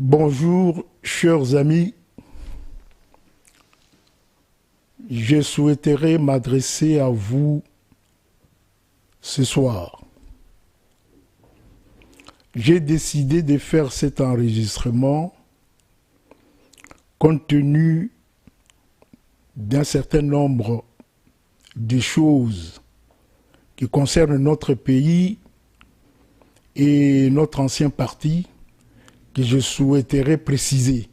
Bonjour, chers amis. Je souhaiterais m'adresser à vous ce soir. J'ai décidé de faire cet enregistrement compte tenu d'un certain nombre de choses qui concernent notre pays et notre ancien parti que je souhaiterais préciser.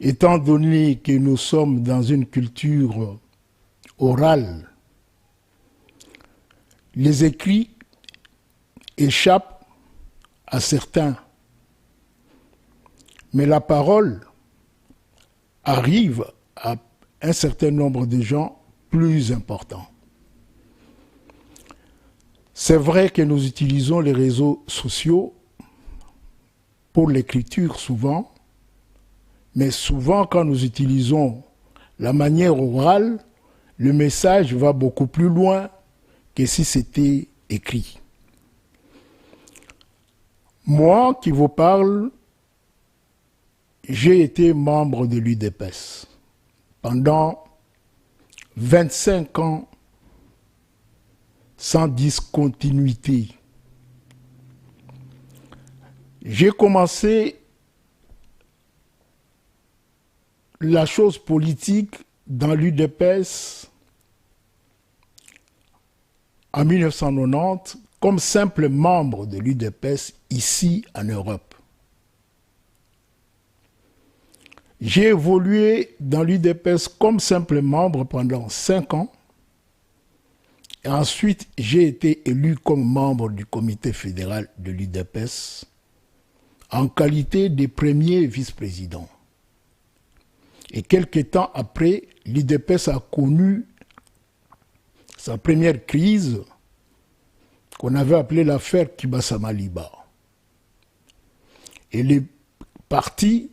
Étant donné que nous sommes dans une culture orale, les écrits échappent à certains, mais la parole arrive à un certain nombre de gens plus importants. C'est vrai que nous utilisons les réseaux sociaux pour l'écriture souvent, mais souvent quand nous utilisons la manière orale, le message va beaucoup plus loin que si c'était écrit. Moi qui vous parle, j'ai été membre de l'UDPS pendant 25 ans sans discontinuité. J'ai commencé la chose politique dans l'UDPS en 1990 comme simple membre de l'UDPS ici en Europe. J'ai évolué dans l'UDPS comme simple membre pendant 5 ans. Et ensuite, j'ai été élu comme membre du comité fédéral de l'UDPS en qualité de premier vice-président. Et quelques temps après, l'UDPS a connu sa première crise qu'on avait appelée l'affaire Kibasa-Maliba. Et le parti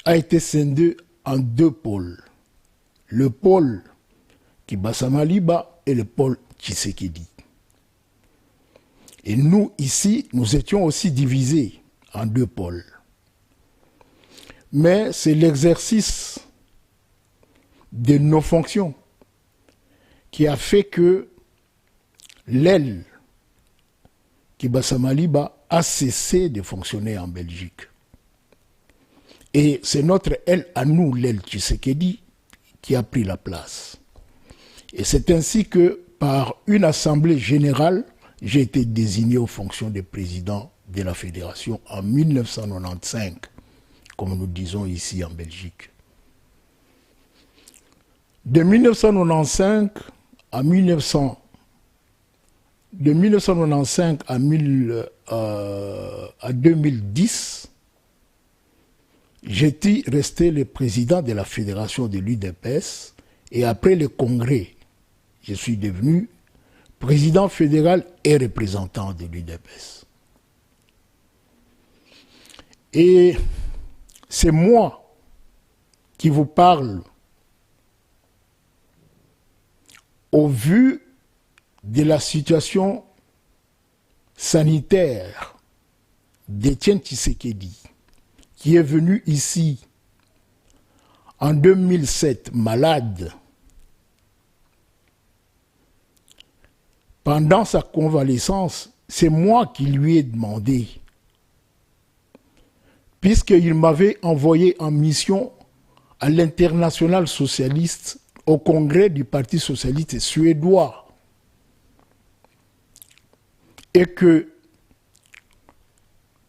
a été scindé en deux pôles. Le pôle Kibasa-Maliba et le pôle Tshisekedi. Et nous, ici, nous étions aussi divisés en deux pôles. Mais c'est l'exercice de nos fonctions qui a fait que l'aile Kibasa-Maliba a cessé de fonctionner en Belgique. Et c'est notre aile à nous, l'aile Tshisekedi, qui a pris la place. Et c'est ainsi que, par une assemblée générale, j'ai été désigné aux fonctions de président de la fédération en 1995, comme nous disons ici en Belgique. De 1995 à 2010, j'étais resté le président de la fédération de l'UDPS et après le congrès, je suis devenu président fédéral et représentant de l'UDPS. Et c'est moi qui vous parle au vu de la situation sanitaire d'Étienne Tshisekedi, qui est venu ici en 2007 malade. Pendant sa convalescence, c'est moi qui lui ai demandé, puisqu'il m'avait envoyé en mission à l'Internationale socialiste, au congrès du Parti socialiste suédois, et que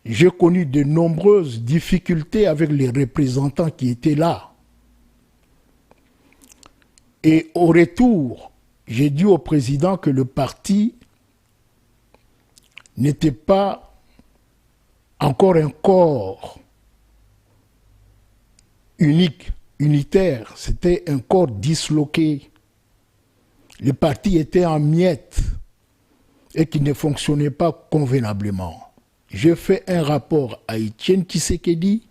j'ai connu de nombreuses difficultés avec les représentants qui étaient là. Et au retour, j'ai dit au président que le parti n'était pas encore un corps unique, unitaire, c'était un corps disloqué. Le parti était en miettes et qui ne fonctionnait pas convenablement. J'ai fait un rapport à Étienne Tshisekedi,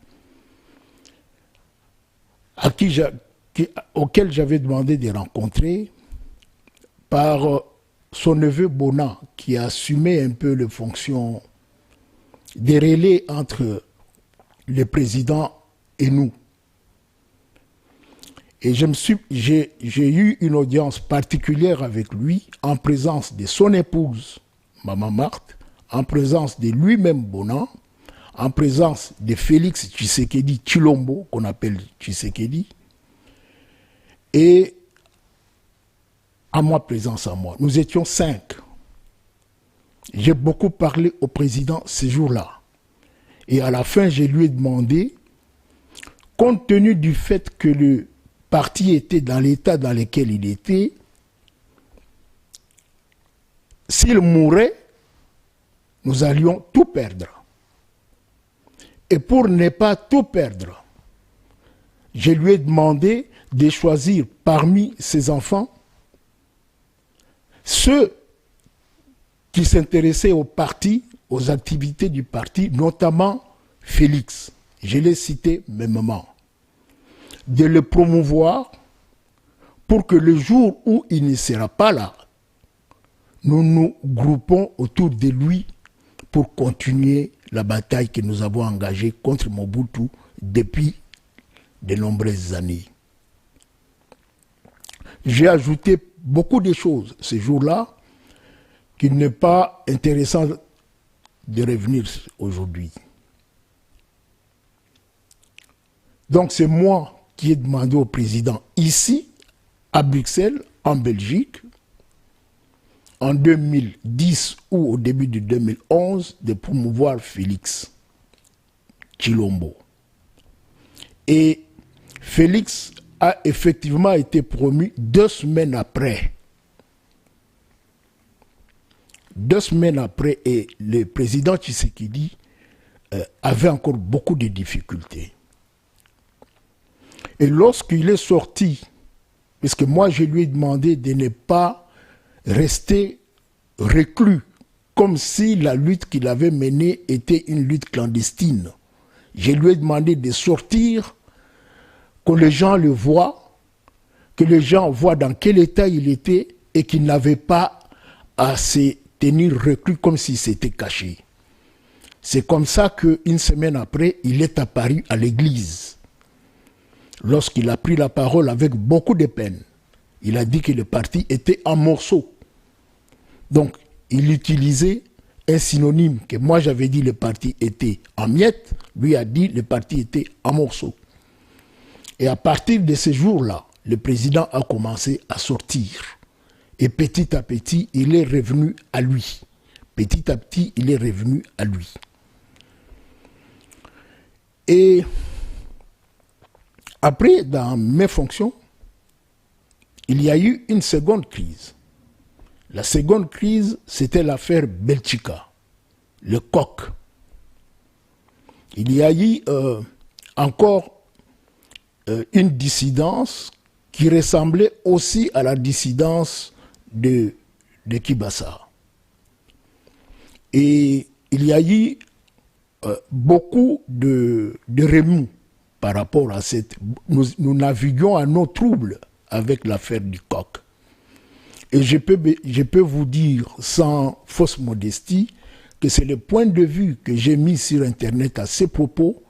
auquel j'avais demandé de rencontrer, par son neveu Bona, qui a assumé un peu les fonctions des relais entre le président et nous. Et j'ai eu une audience particulière avec lui en présence de son épouse, Maman Marthe, en présence de lui-même Bonan, en présence de Félix Tshisekedi Tshilombo, qu'on appelle Tshisekedi, et à moi, présence à moi. Nous étions 5. J'ai beaucoup parlé au président ces jours-là. Et à la fin, je lui ai demandé, compte tenu du fait que le parti était dans l'état dans lequel il était, s'il mourait, nous allions tout perdre. Et pour ne pas tout perdre, je lui ai demandé de choisir parmi ses enfants ceux qui s'intéressaient au parti, aux activités du parti, notamment Félix. Je l'ai cité mêmement. De le promouvoir pour que le jour où il ne sera pas là, nous nous groupons autour de lui pour continuer la bataille que nous avons engagée contre Mobutu depuis de nombreuses années. J'ai ajouté beaucoup de choses ce jour-là qu'il n'est pas intéressant de revenir aujourd'hui. Donc c'est moi qui ai demandé au président ici, à Bruxelles, en Belgique, en 2010 ou au début de 2011, de promouvoir Félix Tshilombo. Et Félix a effectivement été promu 2 semaines après. 2 semaines après, et le président Tshisekedi avait encore beaucoup de difficultés. Et lorsqu'il est sorti, puisque moi je lui ai demandé de ne pas rester reclus, comme si la lutte qu'il avait menée était une lutte clandestine. Je lui ai demandé de sortir, que les gens le voient, que les gens voient dans quel état il était et qu'il n'avait pas à se tenir reclus comme s'il s'était caché. C'est comme ça qu'une semaine après, il est apparu à l'église. Lorsqu'il a pris la parole avec beaucoup de peine, il a dit que le parti était en morceaux. Donc, il utilisait un synonyme que moi j'avais dit le parti était en miettes, lui a dit le parti était en morceaux. Et à partir de ce jour-là, le président a commencé à sortir. Et petit à petit, il est revenu à lui. Petit à petit, il est revenu à lui. Et après, dans mes fonctions, il y a eu une seconde crise. La seconde crise, c'était l'affaire Belchika, le coq. Il y a eu encore une dissidence qui ressemblait aussi à la dissidence de Kibasa. Et il y a eu beaucoup de remous par rapport à cette... Nous naviguions à nos troubles avec l'affaire du coq. Et je peux vous dire, sans fausse modestie, que c'est le point de vue que j'ai mis sur Internet à ces propos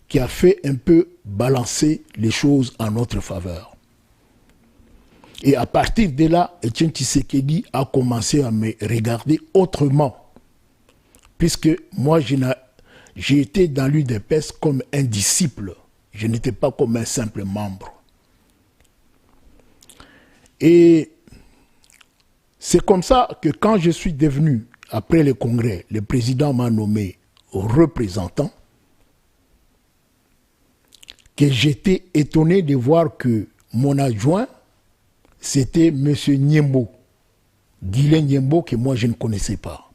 qui a fait un peu balancer les choses en notre faveur. Et à partir de là, Etienne Tshisekedi a commencé à me regarder autrement. Puisque moi, j'ai été dans l'UDPS comme un disciple. Je n'étais pas comme un simple membre. Et c'est comme ça que quand je suis devenu, après le congrès, le président m'a nommé représentant, que j'étais étonné de voir que mon adjoint, c'était M. Niembo, Guilain Niembo, que moi je ne connaissais pas.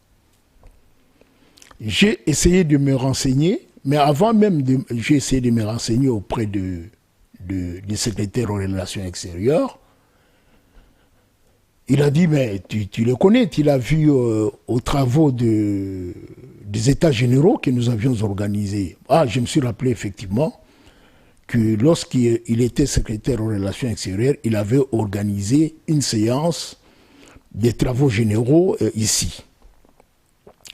J'ai essayé de me renseigner, mais avant même, j'ai essayé de me renseigner auprès du secrétaire aux relations extérieures. Il a dit, mais tu le connais, tu l'as vu aux travaux des États généraux que nous avions organisés. Ah, je me suis rappelé effectivement que lorsqu'il était secrétaire aux relations extérieures, il avait organisé une séance des travaux généraux ici.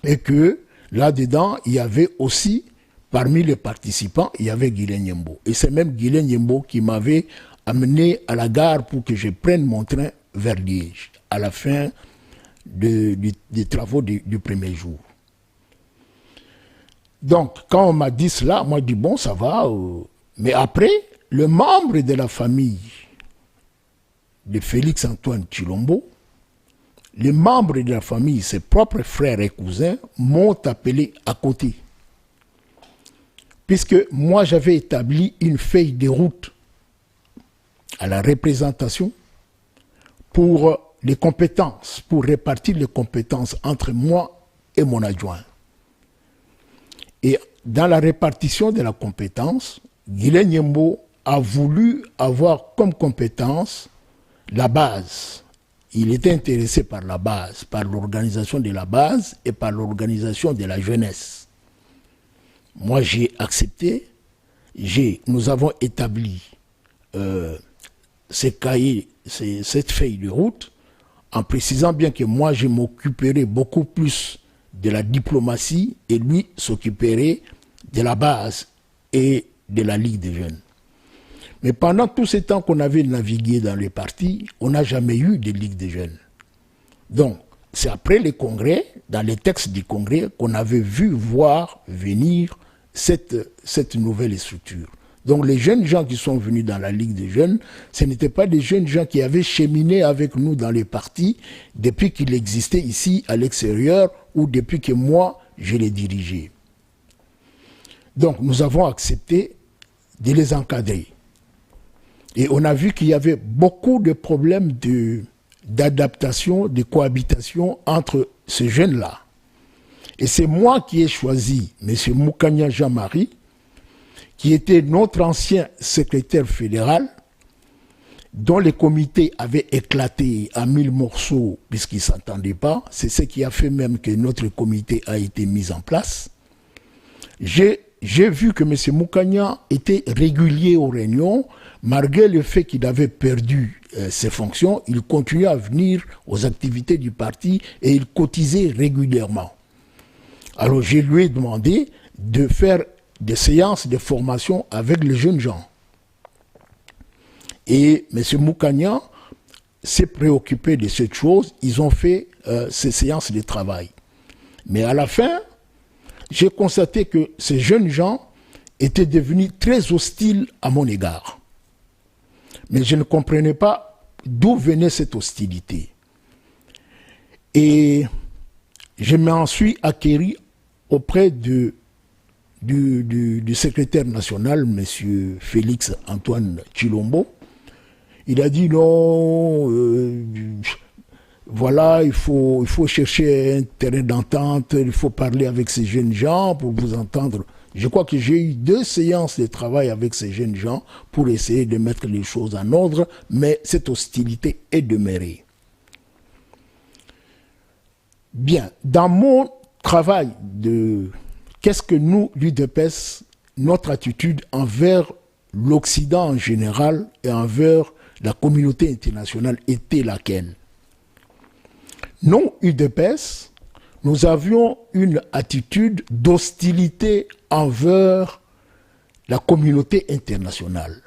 Et que là-dedans, il y avait aussi, parmi les participants, il y avait Guilain Nyembo. Et c'est même Guilain Nyembo qui m'avait amené à la gare pour que je prenne mon train vers Liège, à la fin des travaux du premier jour. Donc, quand on m'a dit cela, moi, j'ai dit, bon, ça va. Mais après, le membre de la famille de Félix Antoine Tshilombo, les membres de la famille, ses propres frères et cousins, m'ont appelé à côté. Puisque moi, j'avais établi une feuille de route à la représentation pour les compétences, pour répartir les compétences entre moi et mon adjoint. Et dans la répartition de la compétence, Guilain Nyembo a voulu avoir comme compétence la base. Il était intéressé par la base, par l'organisation de la base et par l'organisation de la jeunesse. Moi, j'ai accepté. Nous avons établi ces cahiers, cette feuille de route, en précisant bien que moi, je m'occuperai beaucoup plus de la diplomatie et lui s'occuperait de la base et de la Ligue des jeunes. Mais pendant tout ce temps qu'on avait navigué dans les partis, on n'a jamais eu de Ligue des jeunes. Donc, c'est après les congrès, dans les textes du congrès, qu'on avait vu voir venir cette nouvelle structure. Donc les jeunes gens qui sont venus dans la Ligue des jeunes, ce n'étaient pas des jeunes gens qui avaient cheminé avec nous dans les partis depuis qu'il existait ici à l'extérieur ou depuis que moi, je les dirigeais. Donc nous avons accepté de les encadrer. Et on a vu qu'il y avait beaucoup de problèmes d'adaptation, de cohabitation entre ces jeunes-là. Et c'est moi qui ai choisi M. Moukania Jean-Marie, qui était notre ancien secrétaire fédéral, dont les comités avaient éclaté à 1000 morceaux puisqu'ils ne s'entendaient pas. C'est ce qui a fait même que notre comité a été mis en place. J'ai vu que M. Moukania était régulier aux réunions, malgré le fait qu'il avait perdu ses fonctions, il continuait à venir aux activités du parti et il cotisait régulièrement. Alors je lui ai demandé de faire des séances de formation avec les jeunes gens. Et M. Moukania s'est préoccupé de cette chose. Ils ont fait ces séances de travail. Mais à la fin, j'ai constaté que ces jeunes gens étaient devenus très hostiles à mon égard. Mais je ne comprenais pas d'où venait cette hostilité. Et je m'en suis acquéri auprès du secrétaire national, M. Félix Antoine Tshilombo. Il a dit non, voilà, il faut chercher un terrain d'entente, il faut parler avec ces jeunes gens pour vous entendre. Je crois que j'ai eu 2 séances de travail avec ces jeunes gens pour essayer de mettre les choses en ordre, mais cette hostilité est demeurée. Bien, dans mon travail qu'est-ce que nous, l'UDPS, notre attitude envers l'Occident en général et envers la communauté internationale était laquelle? Nous, UDPS, nous avions une attitude d'hostilité envers la communauté internationale.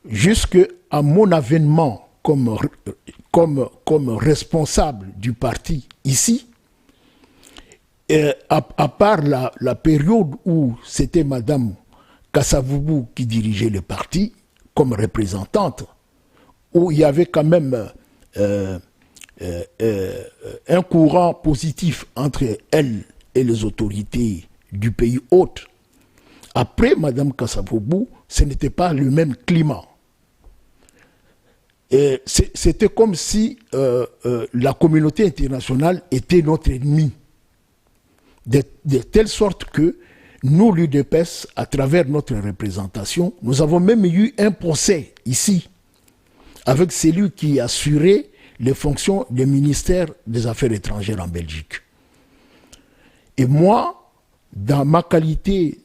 Jusqu'à mon avènement comme responsable du parti ici, à part la période où c'était Mme Kasavubu qui dirigeait le parti comme représentante, où il y avait quand même un courant positif entre elle et les autorités du pays hôte. Après Mme Kasavubu, ce n'était pas le même climat. C'était comme si la communauté internationale était notre ennemi. De telle sorte que nous, l'UDPS, à travers notre représentation, nous avons même eu un procès ici avec celui qui assurait les fonctions du ministère des Affaires étrangères en Belgique. Et moi, dans ma qualité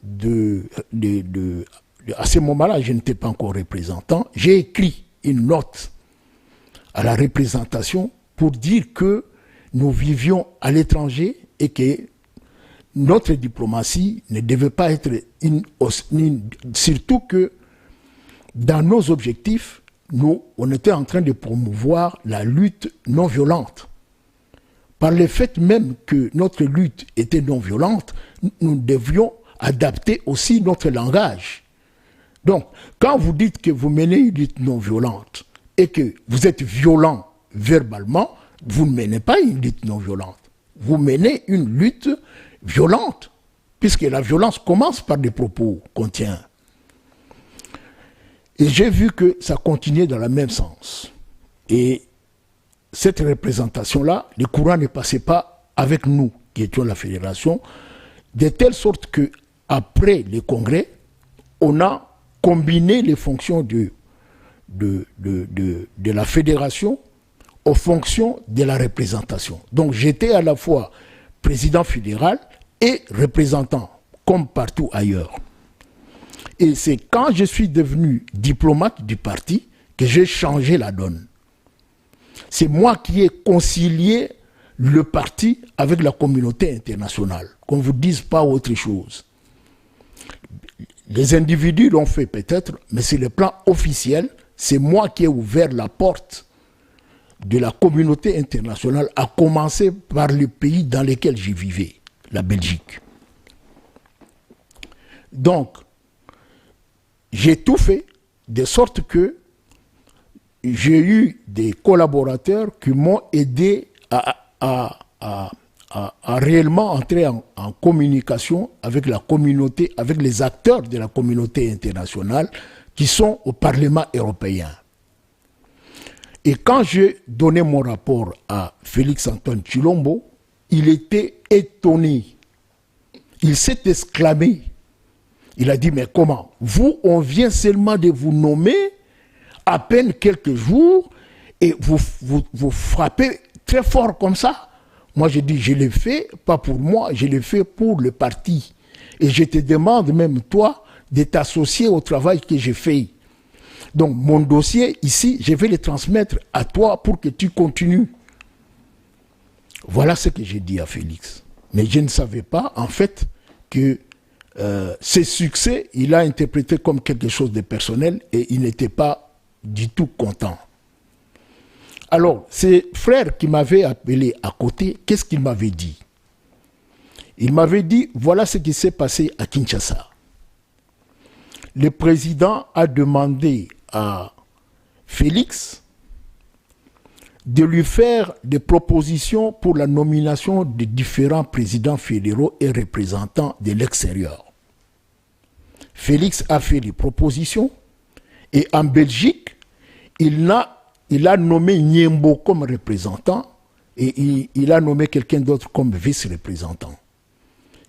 à ce moment-là, je n'étais pas encore représentant, j'ai écrit une note à la représentation pour dire que nous vivions à l'étranger et que notre diplomatie ne devait pas être surtout que dans nos objectifs, nous, on était en train de promouvoir la lutte non violente. Par le fait même que notre lutte était non violente, nous devions adapter aussi notre langage. Donc, quand vous dites que vous menez une lutte non violente et que vous êtes violent verbalement, vous ne menez pas une lutte non violente. Vous menez une lutte violente, puisque la violence commence par des propos qu'on tient. Et j'ai vu que ça continuait dans le même sens. Et cette représentation-là, le courant ne passait pas avec nous, qui étions la fédération, de telle sorte que après le congrès, on a combiné les fonctions de la fédération aux fonctions de la représentation. Donc j'étais à la fois président fédéral et représentant, comme partout ailleurs. Et c'est quand je suis devenu diplomate du parti que j'ai changé la donne. C'est moi qui ai concilié le parti avec la communauté internationale. Qu'on ne vous dise pas autre chose. Les individus l'ont fait peut-être, mais sur le plan officiel, c'est moi qui ai ouvert la porte de la communauté internationale, à commencer par le pays dans lequel j'y vivais, la Belgique. Donc, j'ai tout fait de sorte que j'ai eu des collaborateurs qui m'ont aidé à réellement entrer en communication avec la communauté, avec les acteurs de la communauté internationale qui sont au Parlement européen. Et quand j'ai donné mon rapport à Félix-Antoine Tshilombo, il était étonné. Il s'est exclamé. Il a dit, mais comment? Vous, on vient seulement de vous nommer à peine quelques jours et vous frappez très fort comme ça. Moi, j'ai dit, je l'ai fait, pas pour moi, je l'ai fait pour le parti. Et je te demande même, toi, de t'associer au travail que j'ai fait. Donc, mon dossier, ici, je vais le transmettre à toi pour que tu continues. Voilà ce que j'ai dit à Félix. Mais je ne savais pas, en fait, que ce succès, il a interprété comme quelque chose de personnel et il n'était pas du tout content. Alors, ces frères qui m'avaient appelé à côté, qu'est-ce qu'ils m'avaient dit? Ils m'avaient dit, voilà ce qui s'est passé à Kinshasa. Le président a demandé à Félix de lui faire des propositions pour la nomination de différents présidents fédéraux et représentants de l'extérieur. Félix a fait des propositions et en Belgique, il a nommé Nyembo comme représentant et il a nommé quelqu'un d'autre comme vice-représentant.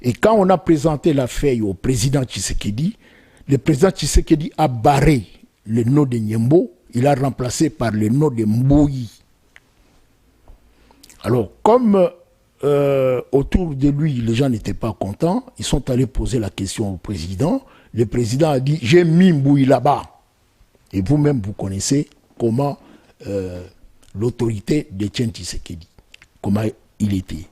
Et quand on a présenté la feuille au président Tshisekedi, le président Tshisekedi a barré le nom de Nyembo, il a remplacé par le nom de Mboyi. Alors, comme autour de lui, les gens n'étaient pas contents, ils sont allés poser la question au président. Le président a dit, j'ai mis Mboyi là-bas. Et vous-même, vous connaissez comment l'autorité d'Étienne Tshisekedi, comment il était.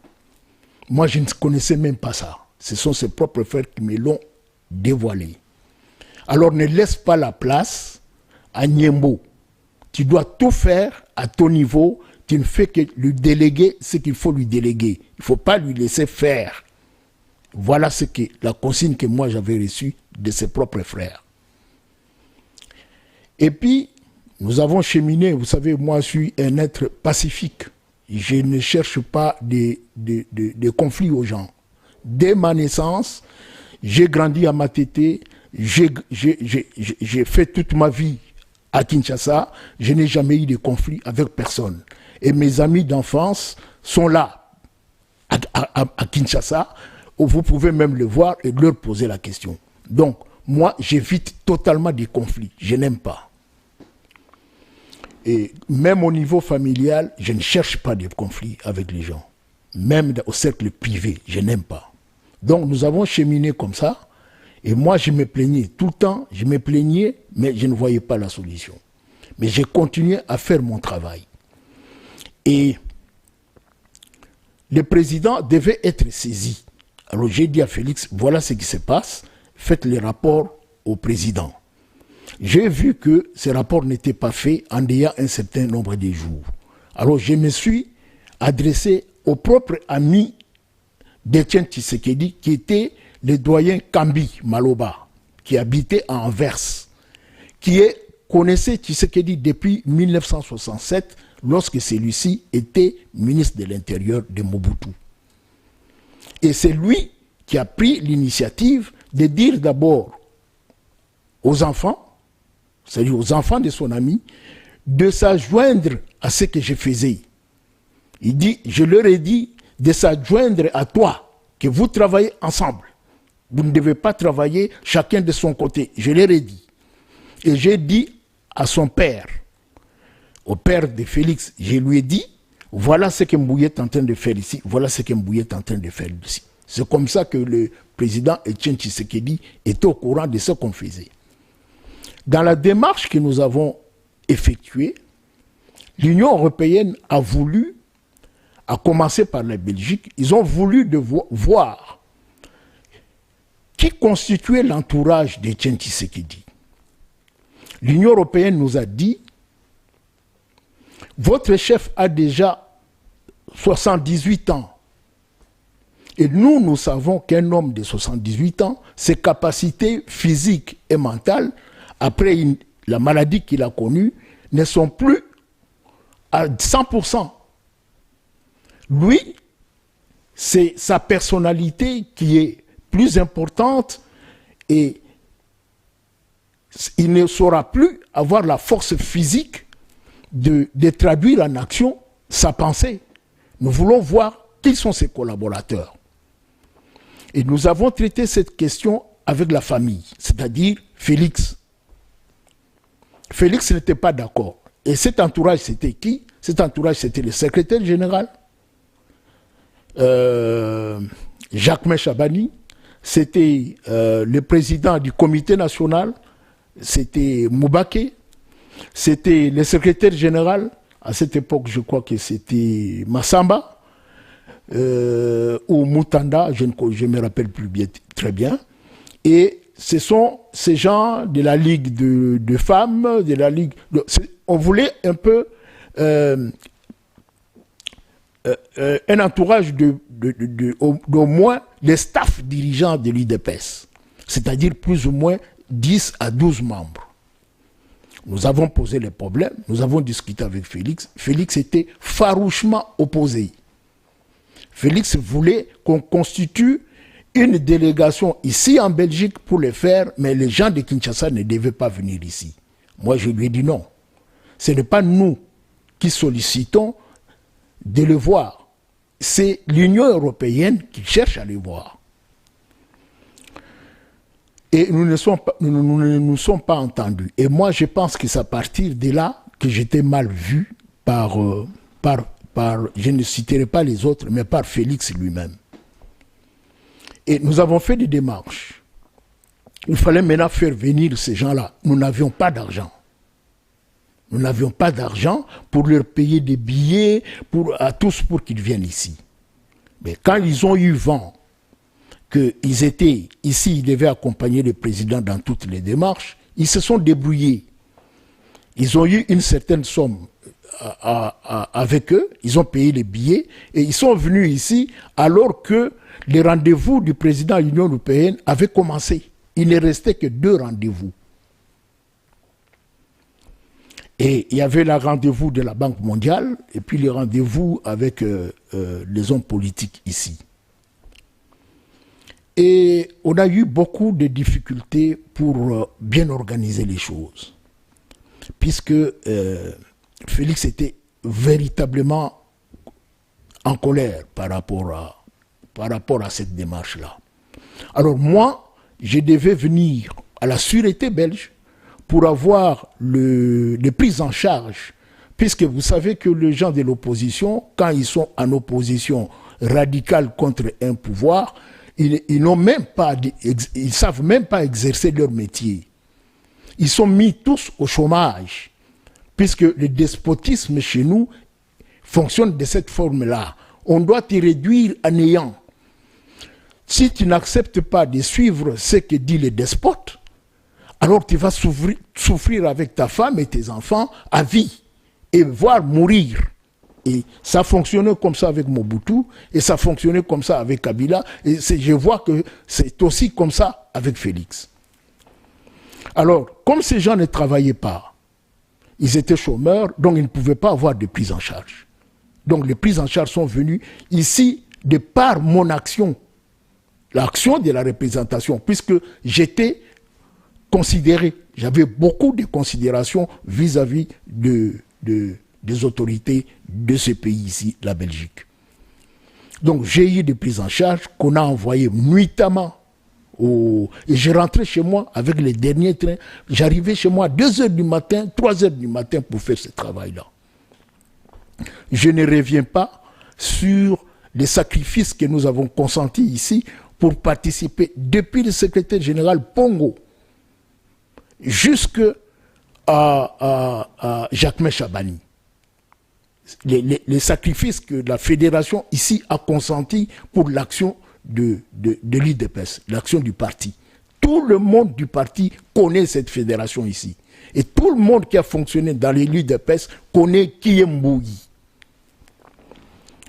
Moi, je ne connaissais même pas ça. Ce sont ses propres frères qui me l'ont dévoilé. Alors, ne laisse pas la place à Nyembo. Tu dois tout faire à ton niveau. Tu ne fais que lui déléguer ce qu'il faut lui déléguer. Il ne faut pas lui laisser faire. Voilà la consigne que moi j'avais reçue de ses propres frères. Et puis, nous avons cheminé. Vous savez, moi, je suis un être pacifique. Je ne cherche pas des conflits aux gens. Dès ma naissance, j'ai grandi à Matete. J'ai fait toute ma vie à Kinshasa. Je n'ai jamais eu de conflit avec personne. Et mes amis d'enfance sont là, à Kinshasa, où vous pouvez même le voir et leur poser la question. Donc, moi, j'évite totalement des conflits. Je n'aime pas. Et même au niveau familial, je ne cherche pas de conflits avec les gens. Même au cercle privé, je n'aime pas. Donc, nous avons cheminé comme ça. Et moi, je me plaignais tout le temps. Je me plaignais, mais je ne voyais pas la solution. Mais j'ai continué à faire mon travail. Et le président devait être saisi Alors j'ai dit à Félix, voilà ce qui se passe, faites les rapports au président. J'ai vu que ces rapports n'étaient pas faits en ayant un certain nombre de jours. Alors je me suis adressé au propre ami d'Etienne Tshisekedi, qui était le doyen Kambi Maloba, qui habitait à Anvers, qui connaissait Tshisekedi depuis 1967, lorsque celui-ci était ministre de l'Intérieur de Mobutu. Et c'est lui qui a pris l'initiative de dire d'abord aux enfants, c'est-à-dire aux enfants de son ami, de s'adjoindre à ce que je faisais. Il dit, je leur ai dit de s'adjoindre à toi, que vous travaillez ensemble. Vous ne devez pas travailler chacun de son côté. Je leur ai dit. Et j'ai dit à son père, au père de Félix, je lui ai dit, voilà ce que Mbouye est en train de faire ici, voilà ce que Mbouye est en train de faire ici. C'est comme ça que le président Etienne Tshisekedi était au courant de ce qu'on faisait. Dans la démarche que nous avons effectuée, l'Union européenne a voulu, à commencer par la Belgique, ils ont voulu voir qui constituait l'entourage d'Etienne Tshisekedi. L'Union européenne nous a dit, votre chef a déjà 78 ans. Et nous savons qu'un homme de 78 ans, ses capacités physiques et mentales, après la maladie qu'il a connue, ne sont plus à 100%. Lui, c'est sa personnalité qui est plus importante et il ne saura plus avoir la force physique de traduire en action sa pensée. Nous voulons voir qui sont ses collaborateurs. Et nous avons traité cette question avec la famille, c'est-à-dire Félix. Félix n'était pas d'accord. Et cet entourage, c'était qui? Cet entourage, c'était le secrétaire général, Jacques Chabani, c'était le président du comité national, c'était Moubaké, c'était le secrétaire général, à cette époque je crois que c'était Massamba, ou Moutanda, je ne me rappelle plus bien, très bien. Et ce sont ces gens de la Ligue de femmes, de la Ligue... on voulait un peu un entourage d'au moins les staffs dirigeants de l'UDPS, c'est-à-dire plus ou moins 10 à 12 membres. Nous avons posé les problèmes, nous avons discuté avec Félix. Félix était farouchement opposé. Félix voulait qu'on constitue une délégation ici en Belgique pour le faire, mais les gens de Kinshasa ne devaient pas venir ici. Moi, je lui ai dit non. Ce n'est pas nous qui sollicitons de le voir. C'est l'Union européenne qui cherche à le voir. Et nous ne nous sommes pas entendus. Et moi, je pense que c'est à partir de là que j'étais mal vu par, je ne citerai pas les autres, mais par Félix lui-même. Et nous avons fait des démarches. Il fallait maintenant faire venir ces gens-là. Nous n'avions pas d'argent. Nous n'avions pas d'argent pour leur payer des billets à tous pour qu'ils viennent ici. Mais quand ils ont eu vent qu'ils étaient ici, ils devaient accompagner le président dans toutes les démarches, ils se sont débrouillés. Ils ont eu une certaine somme avec eux, ils ont payé les billets et ils sont venus ici alors que les rendez-vous du président de l'Union européenne avaient commencé. Il ne restait que 2 rendez-vous. Et il y avait le rendez-vous de la Banque mondiale et puis les rendez-vous avec les hommes politiques ici. Et on a eu beaucoup de difficultés pour bien organiser les choses. Puisque Félix était véritablement en colère par rapport à cette démarche-là. Alors moi, je devais venir à la sûreté belge pour avoir les prises en charge, puisque vous savez que les gens de l'opposition, quand ils sont en opposition radicale contre un pouvoir, ils ne savent même pas exercer leur métier. Ils sont mis tous au chômage, puisque le despotisme chez nous fonctionne de cette forme-là. On doit te réduire à néant. Si tu n'acceptes pas de suivre ce que dit le despote, alors tu vas souffrir avec ta femme et tes enfants à vie, et voire mourir. Et ça fonctionnait comme ça avec Mobutu, et ça fonctionnait comme ça avec Kabila, et je vois que c'est aussi comme ça avec Félix. Alors, comme ces gens ne travaillaient pas, ils étaient chômeurs, donc ils ne pouvaient pas avoir de prise en charge. Donc les prises en charge sont venues ici de par mon action, l'action de la représentation, puisque j'étais considéré, j'avais beaucoup de considérations vis-à-vis des autorités de ce pays ici, la Belgique. Donc j'ai eu des prises en charge qu'on a envoyées nuitamment. Et je rentrais chez moi avec les derniers trains. J'arrivais chez moi à 2h du matin, 3h du matin pour faire ce travail-là. Je ne reviens pas sur les sacrifices que nous avons consentis ici pour participer depuis le secrétaire général Pongo jusqu'à Jacquemain Chabani. Les sacrifices que la fédération ici a consentis pour l'action de l'UDPS, l'action du parti. Tout le monde du parti connaît cette fédération ici. Et tout le monde qui a fonctionné dans l'UDPS connaît qui est Mbouyi.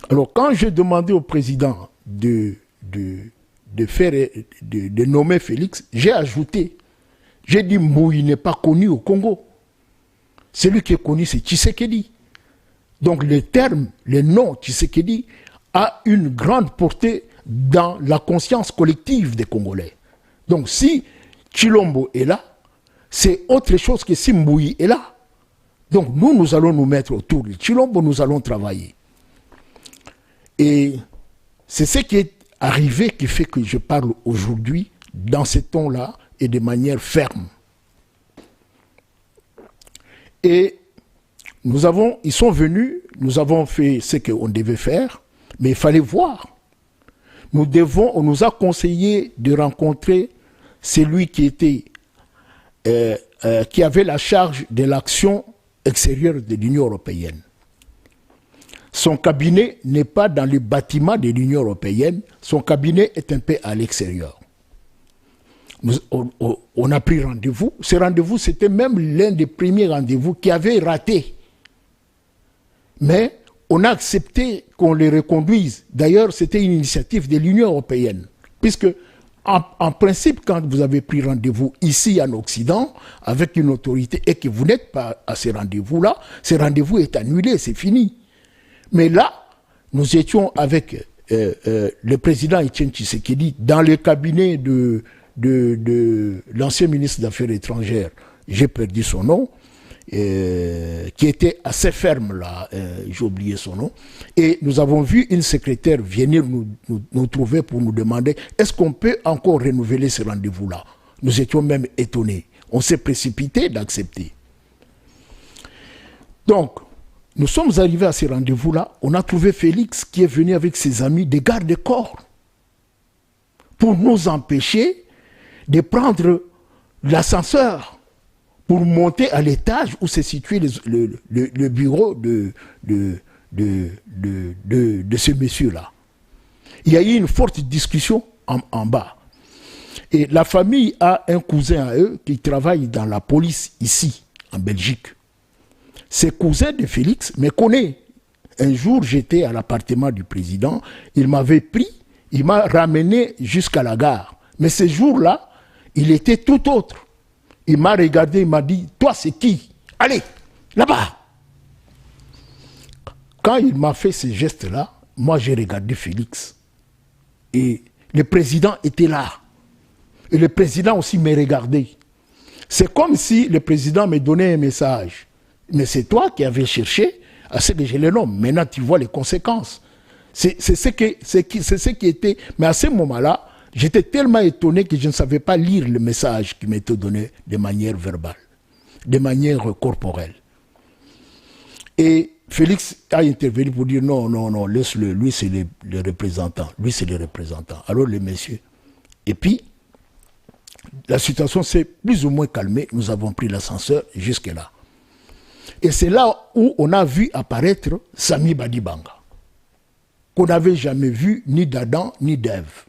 Alors quand j'ai demandé au président de nommer Félix, j'ai ajouté, j'ai dit Mbouyi n'est pas connu au Congo. Celui qui est connu, c'est Tshisekedi. Donc le terme, le nom Tshisekedi a une grande portée dans la conscience collective des Congolais. Donc si Tshilombo est là, c'est autre chose que si Mbouyi est là. Donc nous allons nous mettre autour de Tshilombo, nous allons travailler. Et c'est ce qui est arrivé qui fait que je parle aujourd'hui dans ce ton-là et de manière ferme. Et ils sont venus, nous avons fait ce qu'on devait faire, mais il fallait voir. On nous a conseillé de rencontrer celui qui avait la charge de l'action extérieure de l'Union européenne. Son cabinet n'est pas dans le bâtiment de l'Union européenne, son cabinet est un peu à l'extérieur. On a pris rendez-vous. Ce rendez-vous, c'était même l'un des premiers rendez-vous qui avait raté. Mais on a accepté qu'on les reconduise. D'ailleurs, c'était une initiative de l'Union européenne. Puisque, en principe, quand vous avez pris rendez-vous ici en Occident, avec une autorité, et que vous n'êtes pas à ce rendez-vous-là, ce rendez-vous est annulé, c'est fini. Mais là, nous étions avec le président Etienne Tshisekedi dans le cabinet de l'ancien ministre des Affaires étrangères, j'ai perdu son nom, qui était assez ferme là, j'ai oublié son nom, et nous avons vu une secrétaire venir nous trouver pour nous demander est-ce qu'on peut encore renouveler ce rendez-vous-là. Nous étions même étonnés. On s'est précipité d'accepter. Donc, nous sommes arrivés à ce rendez-vous-là, on a trouvé Félix qui est venu avec ses amis des gardes-corps pour nous empêcher de prendre l'ascenseur pour monter à l'étage où se situait le bureau de ce monsieur-là. Il y a eu une forte discussion en bas. Et la famille a un cousin à eux qui travaille dans la police ici, en Belgique. Ce cousin de Félix me connaît. Un jour, j'étais à l'appartement du président, il m'avait pris, il m'a ramené jusqu'à la gare. Mais ce jour-là, il était tout autre. Il m'a regardé, il m'a dit, toi c'est qui? Allez, là-bas. Quand il m'a fait ce geste-là, moi j'ai regardé Félix. Et le président était là. Et le président aussi me regardait. C'est comme si le président me donnait un message. Mais c'est toi qui avais cherché à ce que je le nomme. Maintenant, tu vois les conséquences. C'est ce qui était. Mais à ce moment-là, j'étais tellement étonné que je ne savais pas lire le message qui m'était donné de manière verbale, de manière corporelle. Et Félix a intervenu pour dire non, laisse-le, lui c'est le représentant, Alors les messieurs. Et puis, la situation s'est plus ou moins calmée, nous avons pris l'ascenseur jusque-là. Et c'est là où on a vu apparaître Samy Badibanga, qu'on n'avait jamais vu ni d'Adam ni d'Ève.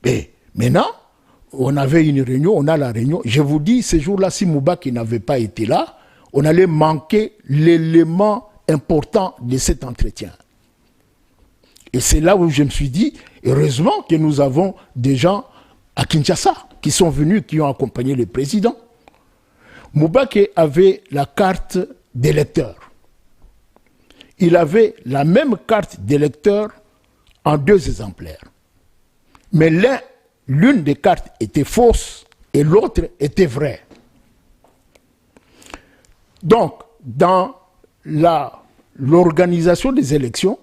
Et maintenant, on avait une réunion, on a la réunion. Je vous dis, ce jour-là, si Moubaki n'avait pas été là, on allait manquer l'élément important de cet entretien. Et c'est là où je me suis dit, heureusement que nous avons des gens à Kinshasa qui sont venus, qui ont accompagné le président. Moubaki avait la carte d'électeur. Il avait la même carte d'électeur en 2 exemplaires. Mais l'une des cartes était fausse et l'autre était vraie. Donc, dans l'organisation des élections,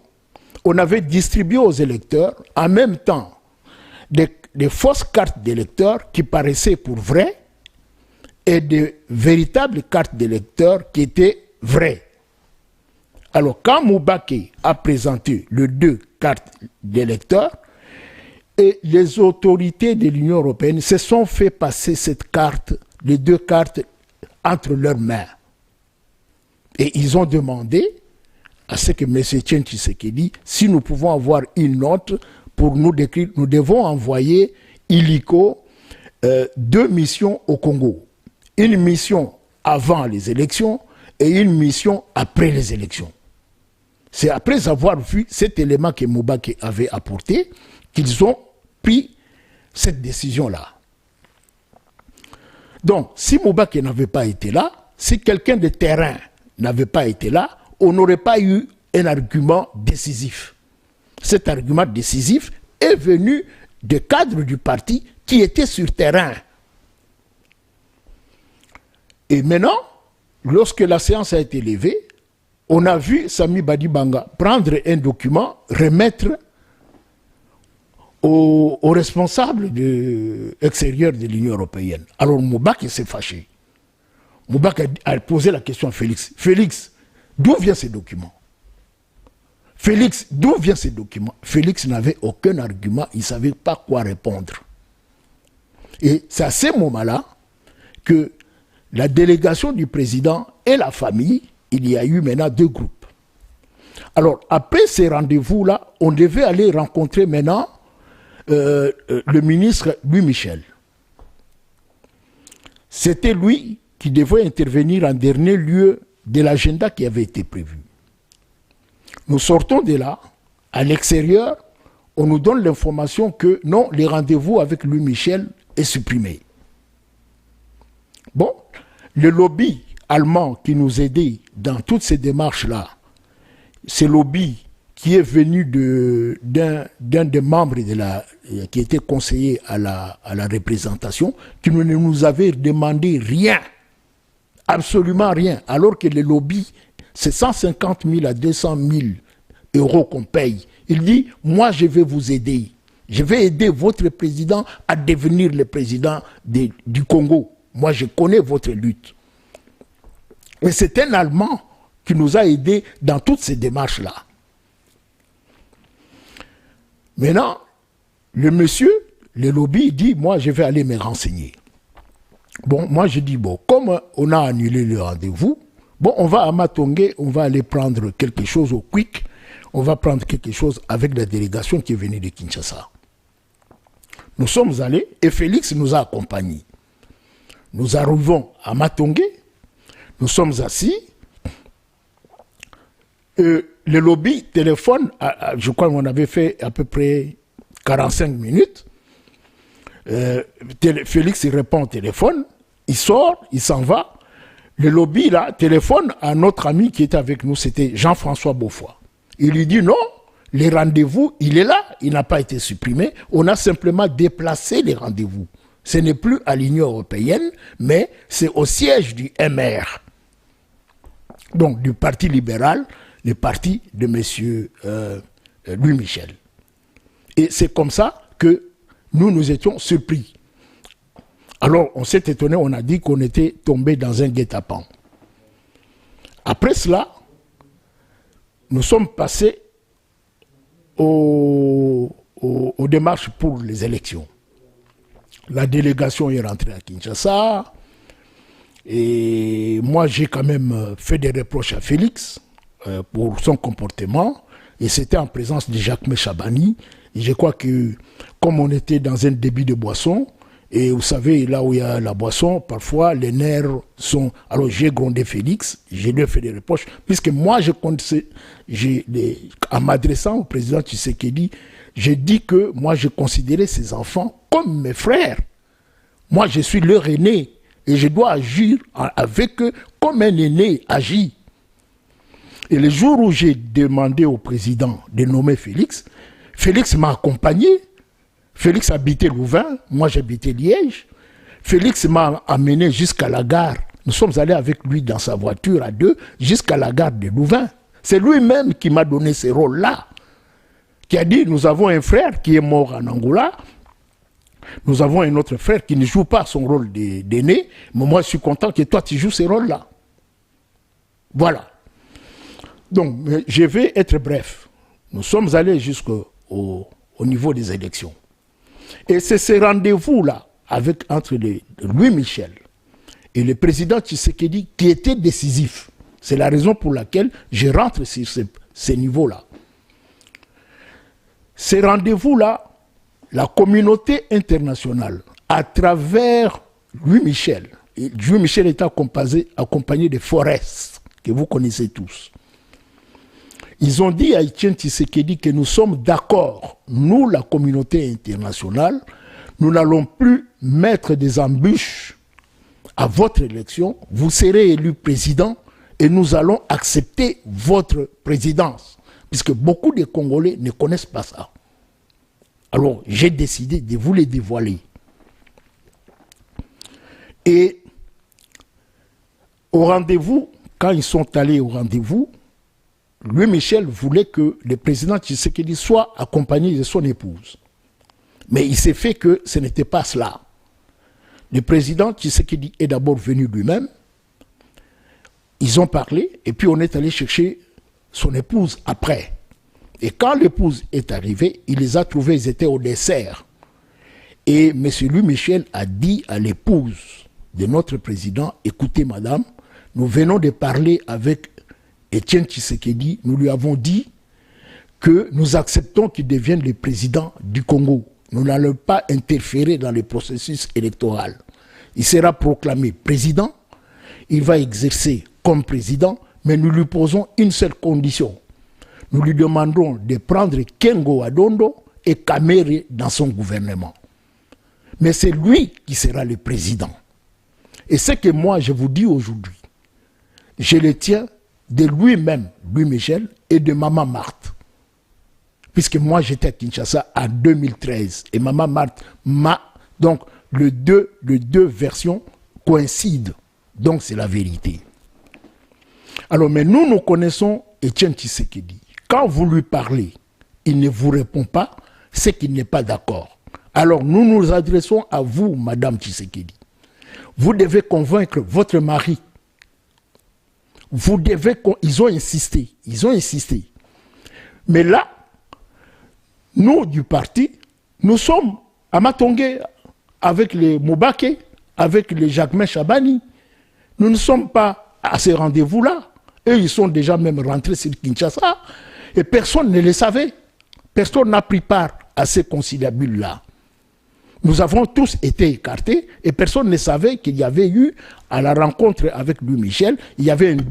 on avait distribué aux électeurs en même temps des fausses cartes d'électeurs qui paraissaient pour vraies et de véritables cartes d'électeurs qui étaient vraies. Alors, quand Moubaki a présenté les 2 cartes d'électeurs, et les autorités de l'Union européenne se sont fait passer cette carte, les 2 cartes, entre leurs mains. Et ils ont demandé à ce que M. Etienne Tshisekedi, si nous pouvons avoir une note pour nous décrire, nous devons envoyer illico 2 missions au Congo. Une mission avant les élections et une mission après les élections. C'est après avoir vu cet élément que Moubaki avait apporté qu'ils ont pris cette décision-là. Donc, si Moubaki n'avait pas été là, si quelqu'un de terrain n'avait pas été là, on n'aurait pas eu un argument décisif. Cet argument décisif est venu des cadres du parti qui étaient sur terrain. Et maintenant, lorsque la séance a été levée, on a vu Sami Badibanga prendre un document, remettre aux responsables extérieurs de l'Union européenne. Alors Moubaki s'est fâché. Moubaki a posé la question à Félix. Félix, d'où viennent ces documents? Félix, d'où viennent ces documents? Félix n'avait aucun argument, il ne savait pas quoi répondre. Et c'est à ce moment-là que la délégation du président et la famille, il y a eu maintenant 2 groupes. Alors, après ces rendez-vous-là, on devait aller rencontrer maintenant le ministre Louis Michel. C'était lui qui devait intervenir en dernier lieu de l'agenda qui avait été prévu. Nous sortons de là, à l'extérieur, on nous donne l'information que non, les rendez-vous avec Louis Michel est supprimé. Bon, le lobby allemand qui nous aidait dans toutes ces démarches-là, ce lobby qui est venu d'un des membres qui était conseiller à la représentation, qui ne nous avait demandé rien, absolument rien, alors que le lobby, c'est 150 000 à 200 000 euros qu'on paye. Il dit, moi je vais vous aider. Je vais aider votre président à devenir le président du Congo. Moi je connais votre lutte. Et c'est un Allemand qui nous a aidés dans toutes ces démarches-là. Maintenant, le monsieur, le lobby, dit, moi je vais aller me renseigner. Bon, moi je dis, bon, comme on a annulé le rendez-vous, bon, on va à Matongé, on va aller prendre quelque chose au Quick, on va prendre quelque chose avec la délégation qui est venue de Kinshasa. Nous sommes allés et Félix nous a accompagnés. Nous arrivons à Matongé, nous sommes assis, le lobby téléphone, je crois qu'on avait fait à peu près 45 minutes. Félix il répond au téléphone, il sort, il s'en va. Le lobby là téléphone à notre ami qui était avec nous, c'était Jean-François Beaufoy. Il lui dit non, les rendez-vous, il est là, il n'a pas été supprimé, on a simplement déplacé les rendez-vous. Ce n'est plus à l'Union européenne, mais c'est au siège du MR. Donc du Parti libéral, le parti de M. Louis Michel. Et c'est comme ça que nous étions surpris. Alors on s'est étonné, on a dit qu'on était tombé dans un guet-apens. Après cela, nous sommes passés aux démarches pour les élections. La délégation est rentrée à Kinshasa. Et moi, j'ai quand même fait des reproches à Félix pour son comportement. Et c'était en présence de Jacques Chabani. Je crois que, comme on était dans un débit de boisson, et vous savez, là où il y a la boisson, parfois les nerfs sont... Alors j'ai grondé Félix, j'ai lui fait des reproches, puisque moi, en m'adressant au président Tshisekedi, j'ai dit que moi, je considérais ces enfants comme mes frères. Moi, je suis leur aîné, et je dois agir avec eux comme un aîné agit. Et le jour où j'ai demandé au président de nommer Félix, Félix m'a accompagné. Félix habitait Louvain, moi j'habitais Liège. Félix m'a amené jusqu'à la gare. Nous sommes allés avec lui dans sa voiture à deux jusqu'à la gare de Louvain. C'est lui-même qui m'a donné ce rôle-là. Qui a dit, nous avons un frère qui est mort en Angola. Nous avons un autre frère qui ne joue pas son rôle d'aîné. Mais moi je suis content que toi tu joues ce rôle-là. Voilà. Donc je vais être bref. Nous sommes allés jusqu'au niveau des élections. Et c'est ce rendez-vous-là entre Louis Michel et le président Tshisekedi qui était décisif. C'est la raison pour laquelle je rentre sur ce niveau-là. Ces rendez-vous-là, la communauté internationale, à travers Louis Michel est accompagné de Forest, que vous connaissez tous. Ils ont dit à Etienne Tshisekedi que nous sommes d'accord, nous, la communauté internationale, nous n'allons plus mettre des embûches à votre élection, vous serez élu président et nous allons accepter votre présidence. Puisque beaucoup de Congolais ne connaissent pas ça. Alors, j'ai décidé de vous les dévoiler. Et au rendez-vous, quand ils sont allés au rendez-vous, Louis Michel voulait que le président Tshisekedi soit accompagné de son épouse. Mais il s'est fait que ce n'était pas cela. Le président Tshisekedi est d'abord venu lui-même. Ils ont parlé et puis on est allé chercher son épouse après. Et quand l'épouse est arrivée, il les a trouvés, ils étaient au dessert. Et M. Louis Michel a dit à l'épouse de notre président, écoutez madame, nous venons de parler avec Etienne Tshisekedi, nous lui avons dit que nous acceptons qu'il devienne le président du Congo. Nous n'allons pas interférer dans le processus électoral. Il sera proclamé président, il va exercer comme président, mais nous lui posons une seule condition. Nous lui demanderons de prendre Kengo Adondo et Kamere dans son gouvernement. Mais c'est lui qui sera le président. Et ce que moi je vous dis aujourd'hui, je le tiens de lui-même, Louis Michel, et de Maman Marthe. Puisque moi j'étais à Kinshasa en 2013. Et Maman Marthe m'a... Donc les deux versions coïncident. Donc c'est la vérité. Alors mais nous connaissons Etienne Tshisekedi. Quand vous lui parlez, il ne vous répond pas, c'est qu'il n'est pas d'accord. Alors nous nous adressons à vous, Madame Tshisekedi. Vous devez convaincre votre mari. Ils ont insisté. Mais là, nous du parti, nous sommes à Matongé avec les Moubake, avec les Jacquemin Chabani. Nous ne sommes pas à ces rendez-vous-là. Eux, ils sont déjà même rentrés sur Kinshasa. Et personne ne le savait. Personne n'a pris part à ces conciliabules-là. Nous avons tous été écartés et personne ne savait qu'il y avait eu, à la rencontre avec Louis Michel, il y avait une